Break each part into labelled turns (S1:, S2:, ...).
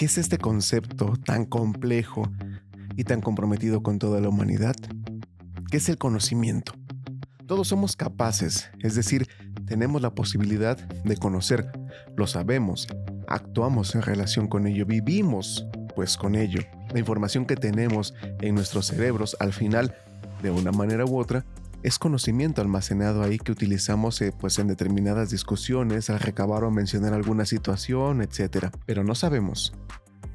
S1: ¿Qué es este concepto tan complejo y tan comprometido con toda la humanidad? ¿Qué es el conocimiento? Todos somos capaces, es decir, tenemos la posibilidad de conocer, lo sabemos, actuamos en relación con ello, vivimos pues con ello. La información que tenemos en nuestros cerebros al final, de una manera u otra, es conocimiento almacenado ahí que utilizamos pues en determinadas discusiones, al recabar o mencionar alguna situación, etc. Pero no sabemos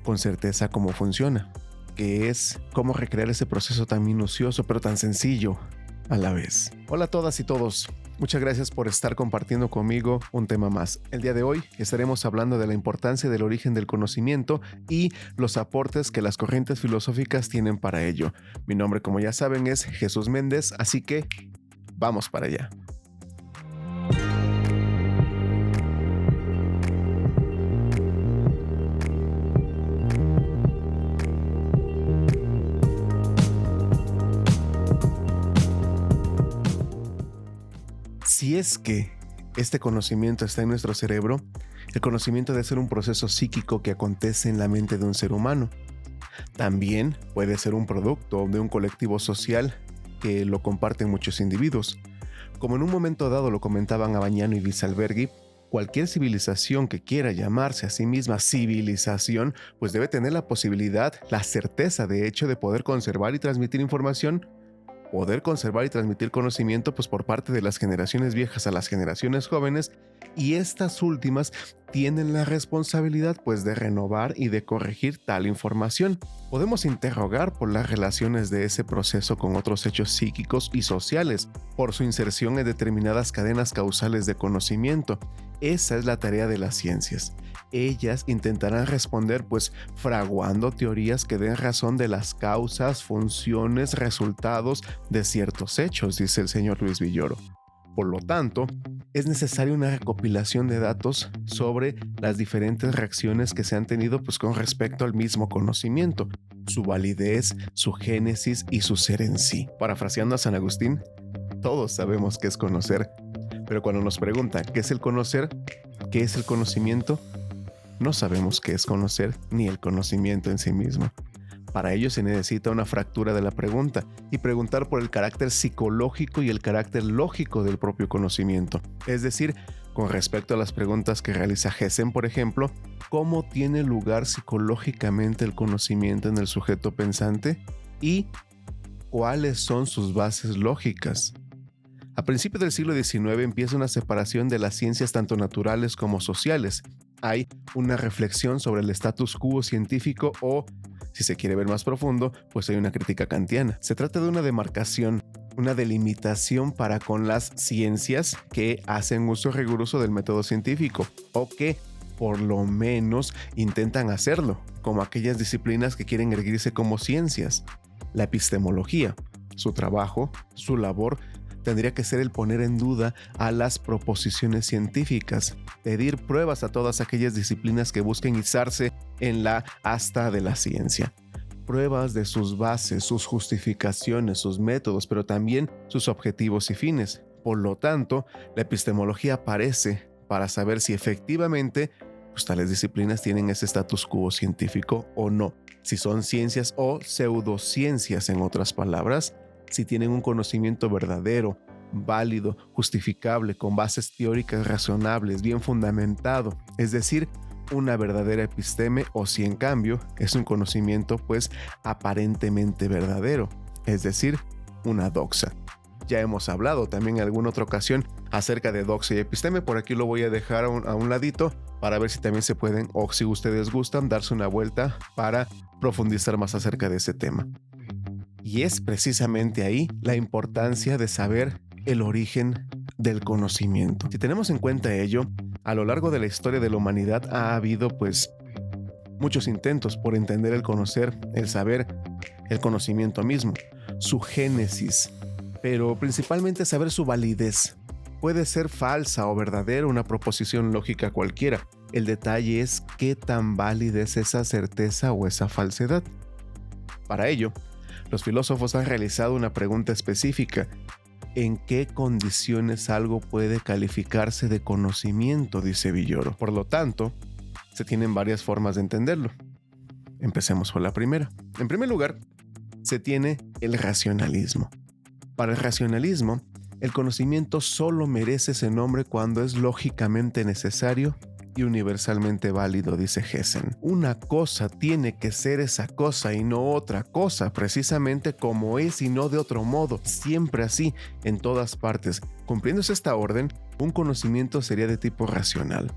S1: con certeza cómo funciona, qué es, cómo recrear ese proceso tan minucioso pero tan sencillo a la vez. Hola a todas y todos, muchas gracias por estar compartiendo conmigo un tema más. El día de hoy estaremos hablando de la importancia del origen del conocimiento y los aportes que las corrientes filosóficas tienen para ello. Mi nombre, como ya saben, es Jesús Méndez, así que vamos para allá. Si es que este conocimiento está en nuestro cerebro, el conocimiento debe ser un proceso psíquico que acontece en la mente de un ser humano. También puede ser un producto de un colectivo social que lo comparten muchos individuos. Como en un momento dado lo comentaban Abagnano y Wieselberghi, cualquier civilización que quiera llamarse a sí misma civilización, pues debe tener la posibilidad, la certeza de hecho de poder conservar y transmitir información, poder conservar y transmitir conocimiento pues por parte de las generaciones viejas a las generaciones jóvenes, y estas últimas tienen la responsabilidad pues de renovar y de corregir tal información. Podemos interrogar por las relaciones de ese proceso con otros hechos psíquicos y sociales, por su inserción en determinadas cadenas causales de conocimiento. Esa es la tarea de las ciencias. Ellas intentarán responder pues fraguando teorías que den razón de las causas, funciones, resultados de ciertos hechos, dice el señor Luis Villoro. Por lo tanto, es necesaria una recopilación de datos sobre las diferentes reacciones que se han tenido pues con respecto al mismo conocimiento, su validez, su génesis y su ser en sí. Parafraseando a San Agustín, todos sabemos qué es conocer, pero cuando nos preguntan qué es el conocer, qué es el conocimiento, no sabemos qué es conocer ni el conocimiento en sí mismo. Para ello se necesita una fractura de la pregunta y preguntar por el carácter psicológico y el carácter lógico del propio conocimiento. Es decir, con respecto a las preguntas que realiza Gessen, por ejemplo, ¿cómo tiene lugar psicológicamente el conocimiento en el sujeto pensante? ¿Y cuáles son sus bases lógicas? A principios del siglo XIX empieza una separación de las ciencias tanto naturales como sociales. Hay una reflexión sobre el status quo científico o, si se quiere ver más profundo, pues hay una crítica kantiana. Se trata de una demarcación, una delimitación para con las ciencias que hacen uso riguroso del método científico o que por lo menos intentan hacerlo, como aquellas disciplinas que quieren erguirse como ciencias. La epistemología, su trabajo, su labor, tendría que ser el poner en duda a las proposiciones científicas, pedir pruebas a todas aquellas disciplinas que busquen izarse en la asta de la ciencia. Pruebas de sus bases, sus justificaciones, sus métodos, pero también sus objetivos y fines. Por lo tanto, la epistemología aparece para saber si efectivamente pues, tales disciplinas tienen ese status quo científico o no, si son ciencias o pseudociencias, en otras palabras, si tienen un conocimiento verdadero, válido, justificable, con bases teóricas razonables, bien fundamentado, es decir, una verdadera episteme, o si en cambio es un conocimiento pues aparentemente verdadero, es decir, una doxa. Ya hemos hablado también en alguna otra ocasión acerca de doxa y episteme, por aquí lo voy a dejar a un ladito para ver si también se pueden, o si ustedes gustan, darse una vuelta para profundizar más acerca de ese tema. Y es precisamente ahí la importancia de saber el origen del conocimiento. Si tenemos en cuenta ello, a lo largo de la historia de la humanidad ha habido pues muchos intentos por entender el conocer, el saber, el conocimiento mismo, su génesis, pero principalmente saber su validez. Puede ser falsa o verdadera una proposición lógica cualquiera. El detalle es qué tan válida es esa certeza o esa falsedad. Para ello, los filósofos han realizado una pregunta específica: ¿en qué condiciones algo puede calificarse de conocimiento?, dice Villoro. Por lo tanto, se tienen varias formas de entenderlo. Empecemos por la primera. En primer lugar, se tiene el racionalismo. Para el racionalismo, el conocimiento solo merece ese nombre cuando es lógicamente necesario y universalmente válido, dice Gessen. Una cosa tiene que ser esa cosa y no otra cosa, precisamente como es y no de otro modo, siempre así, en todas partes. Cumpliéndose esta orden, un conocimiento sería de tipo racional.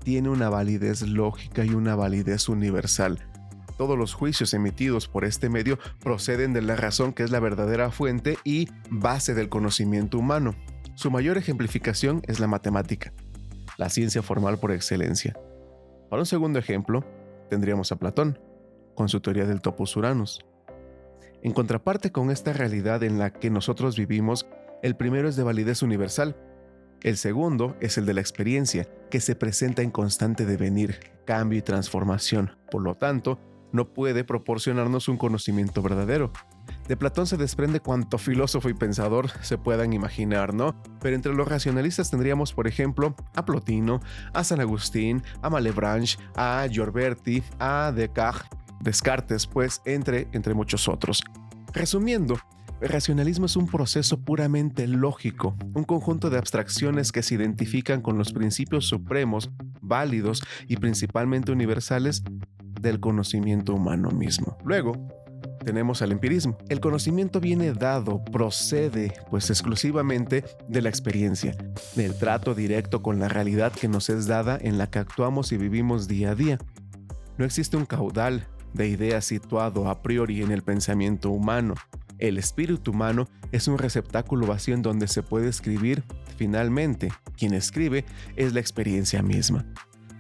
S1: Tiene una validez lógica y una validez universal. Todos los juicios emitidos por este medio proceden de la razón, que es la verdadera fuente y base del conocimiento humano. Su mayor ejemplificación es la matemática, la ciencia formal por excelencia. Para un segundo ejemplo, tendríamos a Platón, con su teoría del topos Uranus. En contraparte con esta realidad en la que nosotros vivimos, el primero es de validez universal. El segundo es el de la experiencia, que se presenta en constante devenir, cambio y transformación. Por lo tanto, no puede proporcionarnos un conocimiento verdadero. De Platón se desprende cuanto filósofo y pensador se puedan imaginar, ¿no? Pero entre los racionalistas tendríamos, por ejemplo, a Plotino, a San Agustín, a Malebranche, a Giorberti, a Descartes, pues, entre muchos otros. Resumiendo, el racionalismo es un proceso puramente lógico, un conjunto de abstracciones que se identifican con los principios supremos, válidos y principalmente universales del conocimiento humano mismo. Luego, tenemos al empirismo. El conocimiento viene dado, procede, pues exclusivamente de la experiencia, del trato directo con la realidad que nos es dada en la que actuamos y vivimos día a día. No existe un caudal de ideas situado a priori en el pensamiento humano. El espíritu humano es un receptáculo vacío en donde se puede escribir. Finalmente, quien escribe es la experiencia misma.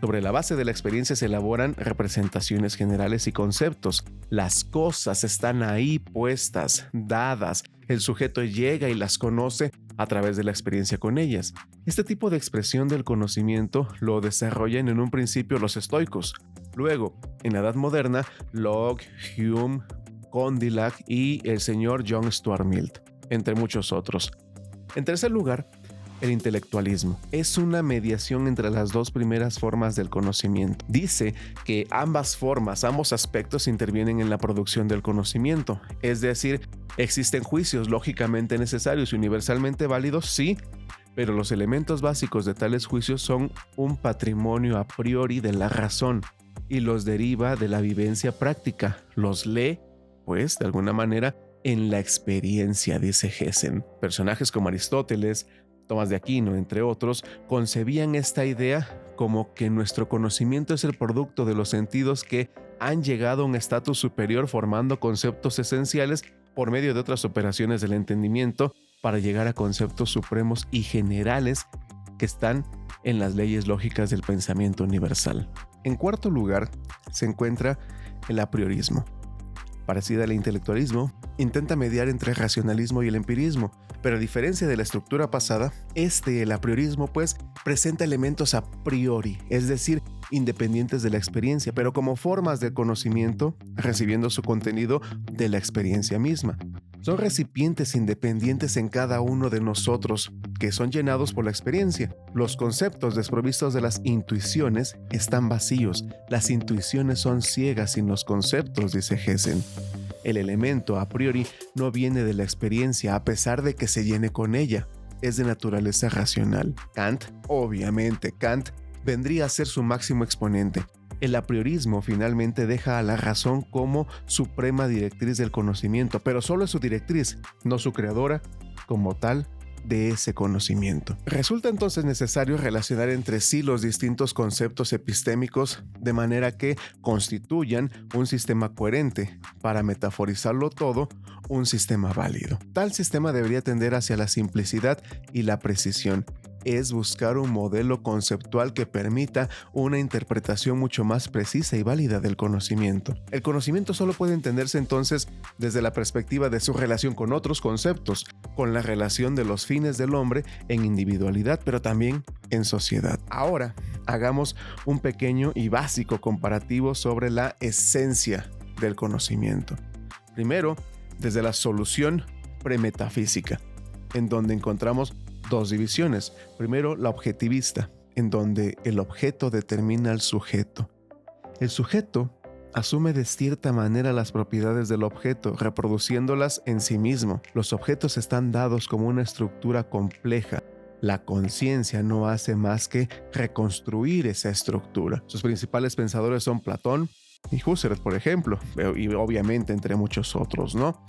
S1: Sobre la base de la experiencia se elaboran representaciones generales y conceptos. Las cosas están ahí puestas, dadas. El sujeto llega y las conoce a través de la experiencia con ellas. Este tipo de expresión del conocimiento lo desarrollan en un principio los estoicos. Luego, en la Edad Moderna, Locke, Hume, Condillac y el señor John Stuart Mill, entre muchos otros. En tercer lugar, el intelectualismo es una mediación entre las dos primeras formas del conocimiento. Dice que ambas formas, ambos aspectos intervienen en la producción del conocimiento. Es decir, existen juicios lógicamente necesarios y universalmente válidos, sí, pero los elementos básicos de tales juicios son un patrimonio a priori de la razón y los deriva de la vivencia práctica. Los lee, pues, de alguna manera, en la experiencia, dice Gessen. Personajes como Aristóteles, Tomás de Aquino, entre otros, concebían esta idea como que nuestro conocimiento es el producto de los sentidos que han llegado a un estatus superior formando conceptos esenciales por medio de otras operaciones del entendimiento para llegar a conceptos supremos y generales que están en las leyes lógicas del pensamiento universal. En cuarto lugar, se encuentra el apriorismo. Parecida al intelectualismo, intenta mediar entre el racionalismo y el empirismo, pero a diferencia de la estructura pasada, el apriorismo, pues, presenta elementos a priori, es decir, independientes de la experiencia, pero como formas de conocimiento, recibiendo su contenido de la experiencia misma. Son recipientes independientes en cada uno de nosotros, que son llenados por la experiencia. Los conceptos desprovistos de las intuiciones están vacíos. Las intuiciones son ciegas sin los conceptos, dice Gessen. El elemento a priori no viene de la experiencia a pesar de que se llene con ella. Es de naturaleza racional. Kant vendría a ser su máximo exponente. El apriorismo finalmente deja a la razón como suprema directriz del conocimiento, pero solo es su directriz, no su creadora como tal de ese conocimiento. Resulta entonces necesario relacionar entre sí los distintos conceptos epistémicos de manera que constituyan un sistema coherente, para metaforizarlo todo, un sistema válido. Tal sistema debería tender hacia la simplicidad y la precisión. Es buscar un modelo conceptual que permita una interpretación mucho más precisa y válida del conocimiento. El conocimiento solo puede entenderse entonces desde la perspectiva de su relación con otros conceptos, con la relación de los fines del hombre en individualidad, pero también en sociedad. Ahora, hagamos un pequeño y básico comparativo sobre la esencia del conocimiento. Primero, desde la solución premetafísica, en donde encontramos dos divisiones. Primero, la objetivista, en donde el objeto determina al sujeto. El sujeto asume de cierta manera las propiedades del objeto, reproduciéndolas en sí mismo. Los objetos están dados como una estructura compleja. La conciencia no hace más que reconstruir esa estructura. Sus principales pensadores son Platón y Husserl, por ejemplo, y obviamente entre muchos otros, ¿no?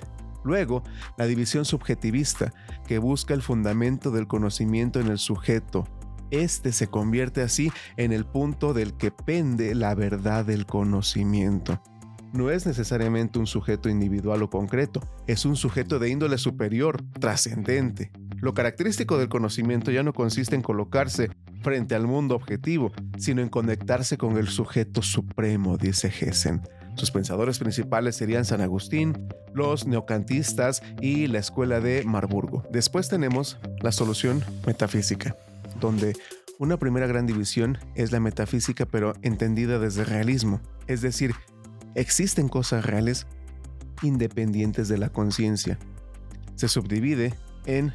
S1: Luego, la división subjetivista, que busca el fundamento del conocimiento en el sujeto. Este se convierte así en el punto del que pende la verdad del conocimiento. No es necesariamente un sujeto individual o concreto, es un sujeto de índole superior, trascendente. Lo característico del conocimiento ya no consiste en colocarse frente al mundo objetivo, sino en conectarse con el sujeto supremo, dice Gessen. Sus pensadores principales serían San Agustín, los neocantistas y la escuela de Marburgo. Después tenemos la solución metafísica, donde una primera gran división es la metafísica, pero entendida desde el realismo. Es decir, existen cosas reales independientes de la conciencia. Se subdivide en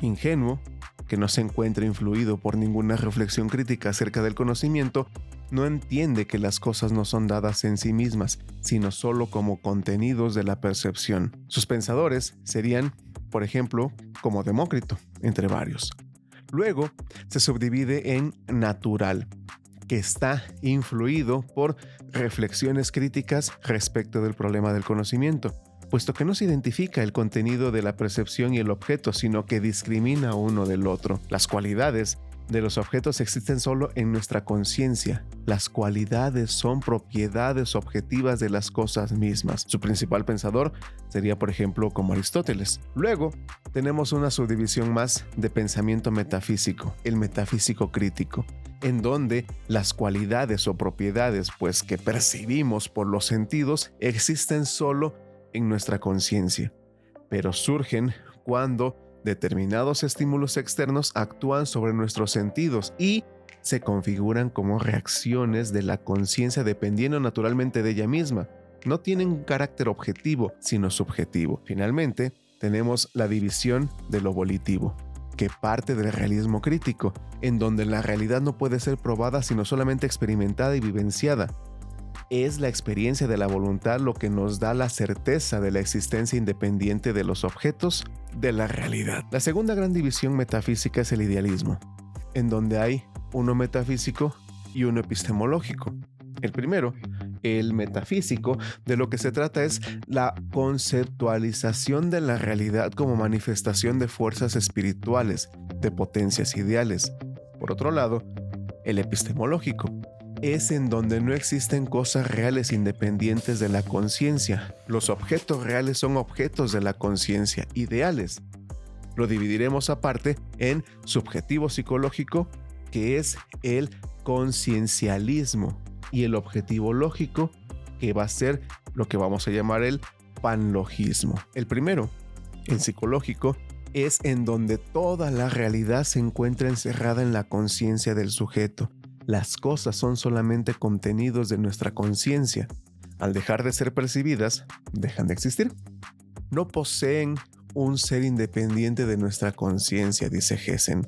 S1: ingenuo, que no se encuentra influido por ninguna reflexión crítica acerca del conocimiento, no entiende que las cosas no son dadas en sí mismas, sino solo como contenidos de la percepción. Sus pensadores serían, por ejemplo, como Demócrito, entre varios. Luego se subdivide en natural, que está influido por reflexiones críticas respecto del problema del conocimiento, puesto que no se identifica el contenido de la percepción y el objeto, sino que discrimina uno del otro. Las cualidades de los objetos existen solo en nuestra conciencia. Las cualidades son propiedades objetivas de las cosas mismas. Su principal pensador sería, por ejemplo, como Aristóteles. Luego, tenemos una subdivisión más de pensamiento metafísico, el metafísico crítico, en donde las cualidades o propiedades, pues, que percibimos por los sentidos, existen solo en nuestra conciencia, pero surgen cuando determinados estímulos externos actúan sobre nuestros sentidos y se configuran como reacciones de la conciencia dependiendo naturalmente de ella misma. No tienen un carácter objetivo, sino subjetivo. Finalmente, tenemos la división de lo volitivo, que parte del realismo crítico, en donde la realidad no puede ser probada sino solamente experimentada y vivenciada. Es la experiencia de la voluntad lo que nos da la certeza de la existencia independiente de los objetos de la realidad. La segunda gran división metafísica es el idealismo, en donde hay uno metafísico y uno epistemológico. El primero, el metafísico, de lo que se trata es la conceptualización de la realidad como manifestación de fuerzas espirituales, de potencias ideales. Por otro lado, el epistemológico es en donde no existen cosas reales independientes de la conciencia. Los objetos reales son objetos de la conciencia, ideales. Lo dividiremos aparte en subjetivo psicológico, que es el conciencialismo, y el objetivo lógico, que va a ser lo que vamos a llamar el panlogismo. El primero, el psicológico, es en donde toda la realidad se encuentra encerrada en la conciencia del sujeto. Las cosas son solamente contenidos de nuestra conciencia. Al dejar de ser percibidas, dejan de existir. No poseen un ser independiente de nuestra conciencia, dice Gessen.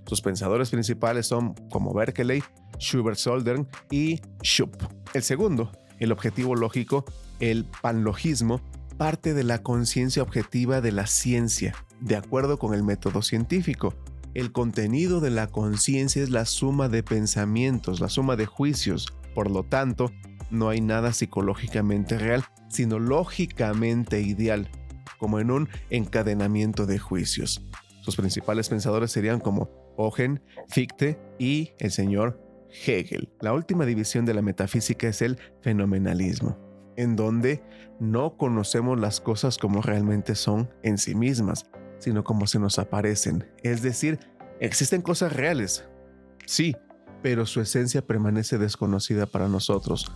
S1: Sus pensadores principales son como Berkeley, Schubert-Soldern y Schupp. El segundo, el objetivo lógico, el panlogismo, parte de la conciencia objetiva de la ciencia, de acuerdo con el método científico. El contenido de la conciencia es la suma de pensamientos, la suma de juicios. Por lo tanto, no hay nada psicológicamente real, sino lógicamente ideal, como en un encadenamiento de juicios. Sus principales pensadores serían como Ogen, Fichte y el señor Hegel. La última división de la metafísica es el fenomenalismo, en donde no conocemos las cosas como realmente son en sí mismas, sino como se nos aparecen. Es decir, existen cosas reales, sí, pero su esencia permanece desconocida para nosotros.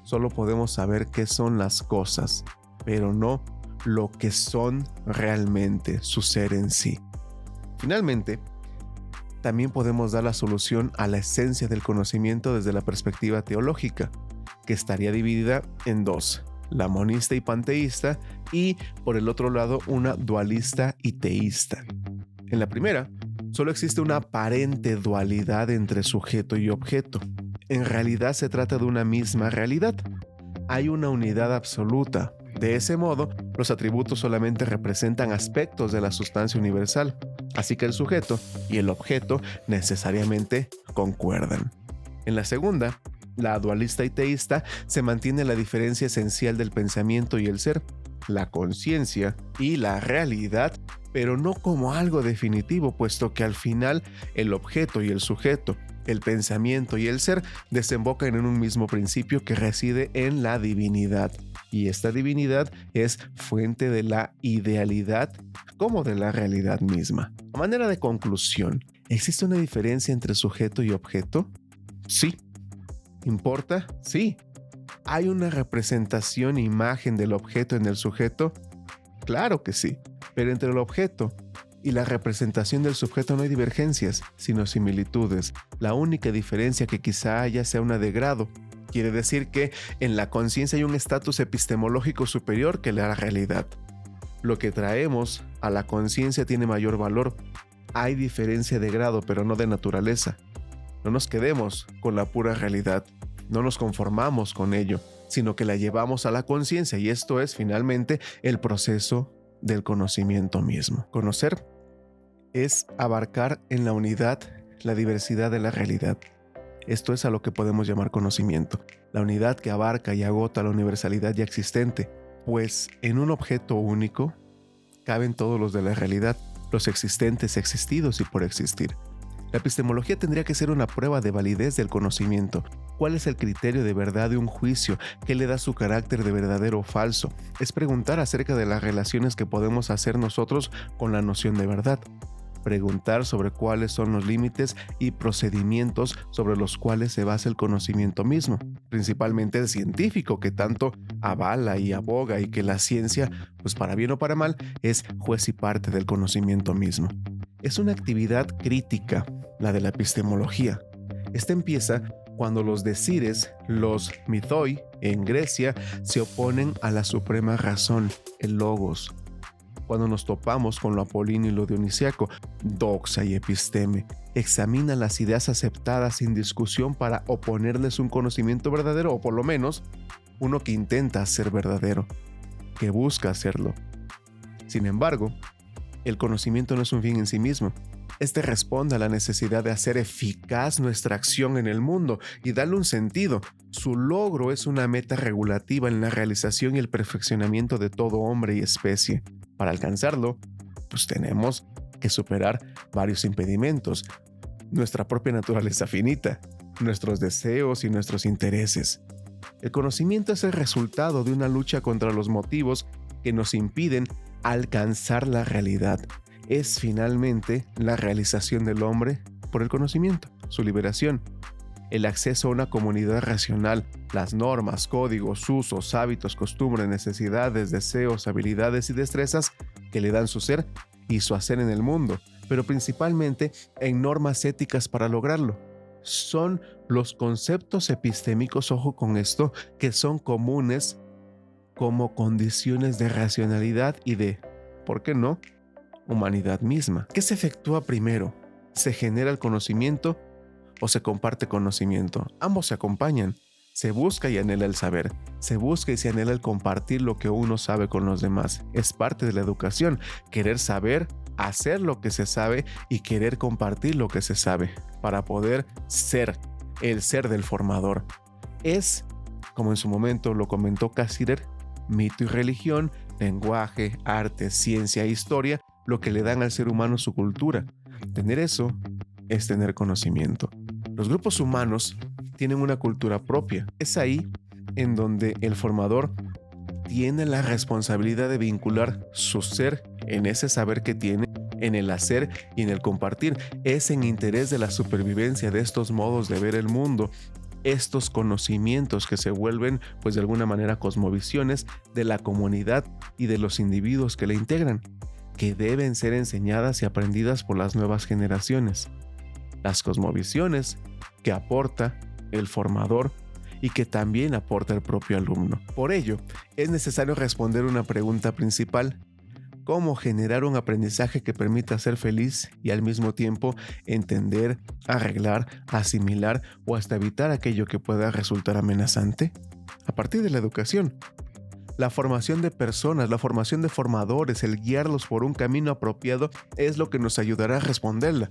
S1: Solo podemos saber qué son las cosas, pero no lo que son realmente, su ser en sí. Finalmente, también podemos dar la solución a la esencia del conocimiento desde la perspectiva teológica, que estaría dividida en dos: la monista y panteísta, y por el otro lado una dualista y teísta. En la primera, solo existe una aparente dualidad entre sujeto y objeto. En realidad se trata de una misma realidad. hay una unidad absoluta. De ese modo, los atributos solamente representan aspectos de la sustancia universal, así que el sujeto y el objeto necesariamente concuerdan. En la segunda, la dualista y teísta, se mantiene la diferencia esencial del pensamiento y el ser, la conciencia y la realidad, pero no como algo definitivo, puesto que al final el objeto y el sujeto, el pensamiento y el ser desembocan en un mismo principio que reside en la divinidad. Y esta divinidad es fuente de la idealidad como de la realidad misma. A manera de conclusión, ¿existe una diferencia entre sujeto y objeto? Sí. ¿Importa? Sí. ¿Hay una representación e imagen del objeto en el sujeto? Claro que sí. Pero entre el objeto y la representación del sujeto no hay divergencias, sino similitudes. La única diferencia que quizá haya sea una de grado. Quiere decir que en la conciencia hay un estatus epistemológico superior que la realidad. Lo que traemos a la conciencia tiene mayor valor. Hay diferencia de grado, pero no de naturaleza. No nos quedemos con la pura realidad. No nos conformamos con ello, sino que la llevamos a la conciencia, y esto es finalmente el proceso del conocimiento mismo. Conocer es abarcar en la unidad la diversidad de la realidad. Esto es a lo que podemos llamar conocimiento, la unidad que abarca y agota la universalidad ya existente, pues en un objeto único caben todos los de la realidad, los existentes, existidos y por existir. La epistemología tendría que ser una prueba de validez del conocimiento. ¿Cuál es el criterio de verdad de un juicio? ¿Qué le da su carácter de verdadero o falso? Es preguntar acerca de las relaciones que podemos hacer nosotros con la noción de verdad. Preguntar sobre cuáles son los límites y procedimientos sobre los cuales se basa el conocimiento mismo, principalmente el científico, que tanto avala y aboga, y que la ciencia, pues para bien o para mal, es juez y parte del conocimiento mismo. Es una actividad crítica, la de la epistemología. Esta empieza cuando los decires, los mythoi, en Grecia, se oponen a la suprema razón, el logos. Cuando nos topamos con lo apolíneo y lo dionisiaco, doxa y episteme, examina las ideas aceptadas sin discusión para oponerles un conocimiento verdadero, o por lo menos uno que intenta ser verdadero, que busca hacerlo. Sin embargo, el conocimiento no es un fin en sí mismo. Este responde a la necesidad de hacer eficaz nuestra acción en el mundo y darle un sentido. Su logro es una meta regulativa en la realización y el perfeccionamiento de todo hombre y especie. Para alcanzarlo, pues tenemos que superar varios impedimentos. Nuestra propia naturaleza finita, nuestros deseos y nuestros intereses. El conocimiento es el resultado de una lucha contra los motivos que nos impiden alcanzar la realidad. Es finalmente la realización del hombre por el conocimiento, su liberación, el acceso a una comunidad racional, las normas, códigos, usos, hábitos, costumbres, necesidades, deseos, habilidades y destrezas que le dan su ser y su hacer en el mundo, pero principalmente en normas éticas para lograrlo. Son los conceptos epistémicos, ojo con esto, que son comunes como condiciones de racionalidad y de, ¿por qué no?, humanidad misma. ¿Qué se efectúa primero? ¿Se genera el conocimiento o se comparte conocimiento? Ambos se acompañan. Se busca y anhela el saber. Se busca y se anhela el compartir lo que uno sabe con los demás. Es parte de la educación. Querer saber, hacer lo que se sabe y querer compartir lo que se sabe para poder ser el ser del formador. Es, como en su momento lo comentó Cassirer, mito y religión, lenguaje, arte, ciencia e historia, lo que le dan al ser humano su cultura. Tener eso es tener conocimiento. Los grupos humanos tienen una cultura propia. Es ahí en donde el formador tiene la responsabilidad de vincular su ser en ese saber que tiene, en el hacer y en el compartir. Es en interés de la supervivencia de estos modos de ver el mundo, estos conocimientos que se vuelven, pues de alguna manera, cosmovisiones de la comunidad y de los individuos que la integran, que deben ser enseñadas y aprendidas por las nuevas generaciones. Las cosmovisiones que aporta el formador y que también aporta el propio alumno. Por ello, es necesario responder una pregunta principal: ¿cómo generar un aprendizaje que permita ser feliz y al mismo tiempo entender, arreglar, asimilar o hasta evitar aquello que pueda resultar amenazante? A partir de la educación. La formación de personas, la formación de formadores, el guiarlos por un camino apropiado es lo que nos ayudará a responderla.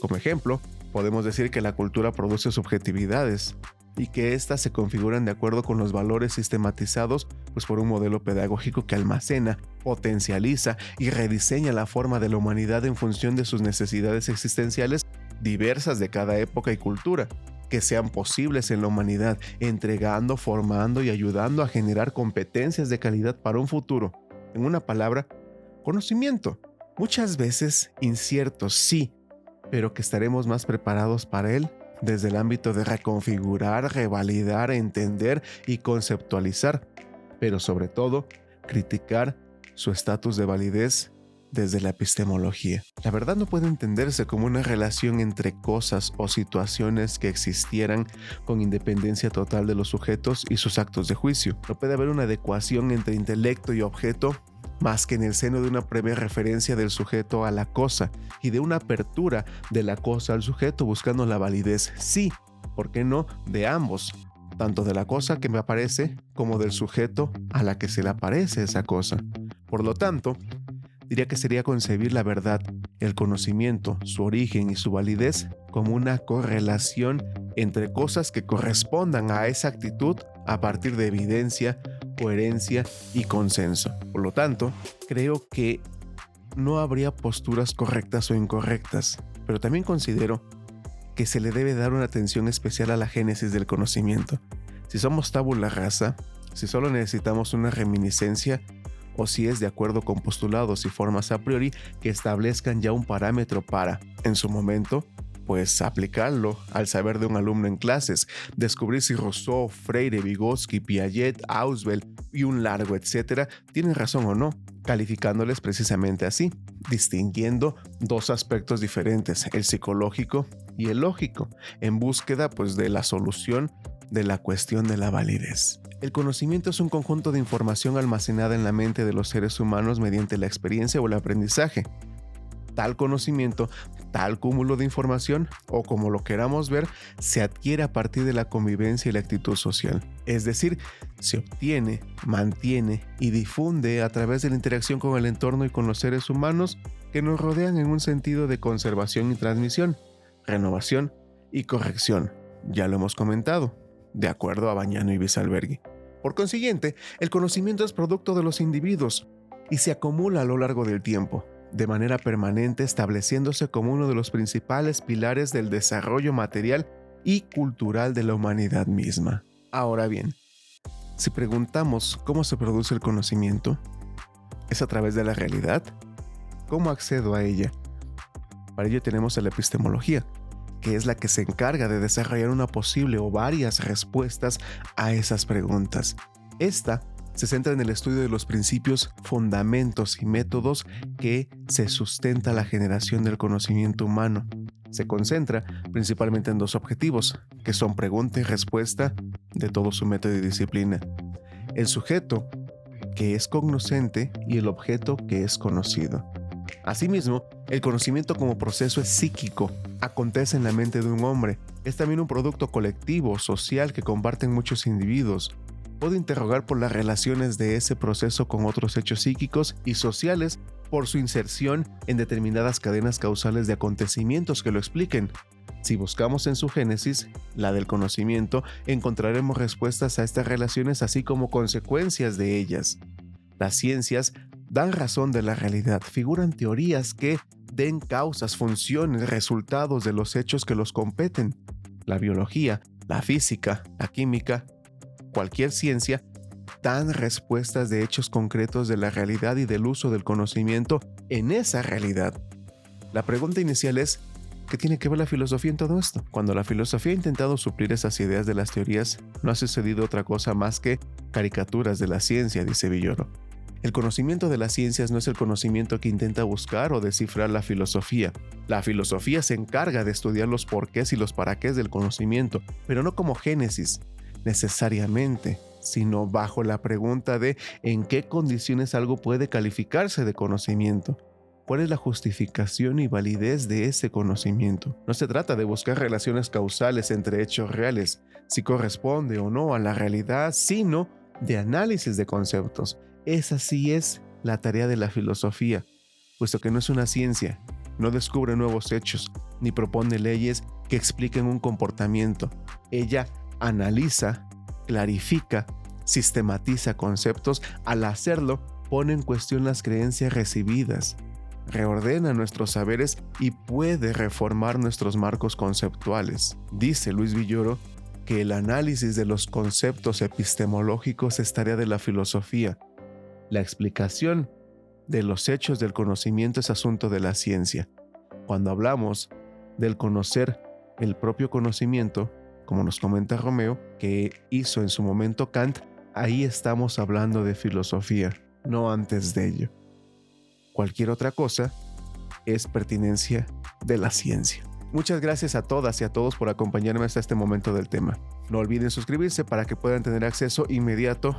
S1: Como ejemplo, podemos decir que la cultura produce subjetividades y que éstas se configuran de acuerdo con los valores sistematizados por un modelo pedagógico que almacena, potencializa y rediseña la forma de la humanidad en función de sus necesidades existenciales diversas de cada época y cultura, que sean posibles en la humanidad, entregando, formando y ayudando a generar competencias de calidad para un futuro. En una palabra, conocimiento. Muchas veces incierto, sí, pero que estaremos más preparados para él desde el ámbito de reconfigurar, revalidar, entender y conceptualizar, pero sobre todo, criticar su estatus de validez desde la epistemología. La verdad no puede entenderse como una relación entre cosas o situaciones que existieran con independencia total de los sujetos y sus actos de juicio. No puede haber una adecuación entre intelecto y objeto más que en el seno de una previa referencia del sujeto a la cosa y de una apertura de la cosa al sujeto buscando la validez, sí, ¿por qué no?, de ambos, tanto de la cosa que me aparece como del sujeto a la que se le aparece esa cosa. Por lo tanto, diría que sería concebir la verdad, el conocimiento, su origen y su validez como una correlación entre cosas que correspondan a esa actitud a partir de evidencia, coherencia y consenso. Por lo tanto, creo que no habría posturas correctas o incorrectas, pero también considero que se le debe dar una atención especial a la génesis del conocimiento. Si somos tabula rasa, si solo necesitamos una reminiscencia, o si es de acuerdo con postulados y formas a priori que establezcan ya un parámetro para, en su momento, aplicarlo al saber de un alumno en clases, descubrir si Rousseau, Freire, Vygotsky, Piaget, Ausubel y un largo etcétera tienen razón o no, calificándoles precisamente así, distinguiendo dos aspectos diferentes, el psicológico y el lógico, en búsqueda de la solución de la cuestión de la validez. El conocimiento es un conjunto de información almacenada en la mente de los seres humanos mediante la experiencia o el aprendizaje. Tal conocimiento, tal cúmulo de información, o como lo queramos ver, se adquiere a partir de la convivencia y la actitud social. Es decir, se obtiene, mantiene y difunde a través de la interacción con el entorno y con los seres humanos que nos rodean en un sentido de conservación y transmisión, renovación y corrección. Ya lo hemos comentado, de acuerdo a Bagnano y Bisalberghi. Por consiguiente, el conocimiento es producto de los individuos y se acumula a lo largo del tiempo, de manera permanente, estableciéndose como uno de los principales pilares del desarrollo material y cultural de la humanidad misma. Ahora bien, si preguntamos cómo se produce el conocimiento, ¿es a través de la realidad? ¿Cómo accedo a ella? Para ello tenemos a la epistemología, que es la que se encarga de desarrollar una posible o varias respuestas a esas preguntas. Esta se centra en el estudio de los principios, fundamentos y métodos que se sustenta la generación del conocimiento humano. Se concentra principalmente en dos objetivos, que son pregunta y respuesta de todo su método y disciplina. El sujeto, que es cognoscente, y el objeto, que es conocido. Asimismo, el conocimiento como proceso es psíquico, acontece en la mente de un hombre. Es también un producto colectivo, social, que comparten muchos individuos. Puede interrogar por las relaciones de ese proceso con otros hechos psíquicos y sociales por su inserción en determinadas cadenas causales de acontecimientos que lo expliquen. Si buscamos en su génesis, la del conocimiento, encontraremos respuestas a estas relaciones así como consecuencias de ellas. Las ciencias dan razón de la realidad, figuran teorías que den causas, funciones, resultados de los hechos que los competen. La biología, la física, la química, cualquier ciencia, dan respuestas de hechos concretos de la realidad y del uso del conocimiento en esa realidad. La pregunta inicial es, ¿qué tiene que ver la filosofía en todo esto? Cuando la filosofía ha intentado suplir esas ideas de las teorías, no ha sucedido otra cosa más que caricaturas de la ciencia, dice Villoro. El conocimiento de las ciencias no es el conocimiento que intenta buscar o descifrar la filosofía. La filosofía se encarga de estudiar los porqués y los paraqués del conocimiento, pero no como génesis, necesariamente, sino bajo la pregunta de en qué condiciones algo puede calificarse de conocimiento. ¿Cuál es la justificación y validez de ese conocimiento? No se trata de buscar relaciones causales entre hechos reales, si corresponde o no a la realidad, sino de análisis de conceptos. Esa sí es la tarea de la filosofía, puesto que no es una ciencia, no descubre nuevos hechos, ni propone leyes que expliquen un comportamiento. Ella analiza, clarifica, sistematiza conceptos. Al hacerlo, pone en cuestión las creencias recibidas, reordena nuestros saberes y puede reformar nuestros marcos conceptuales. Dice Luis Villoro que el análisis de los conceptos epistemológicos es tarea de la filosofía. La explicación de los hechos del conocimiento es asunto de la ciencia. Cuando hablamos del conocer el propio conocimiento, como nos comenta Romeo, que hizo en su momento Kant, ahí estamos hablando de filosofía, no antes de ello. Cualquier otra cosa es pertinencia de la ciencia. Muchas gracias a todas y a todos por acompañarme hasta este momento del tema. No olviden suscribirse para que puedan tener acceso inmediato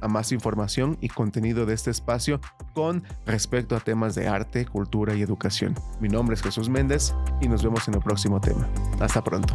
S1: a más información y contenido de este espacio con respecto a temas de arte, cultura y educación. Mi nombre es Jesús Méndez y nos vemos en el próximo tema. Hasta pronto.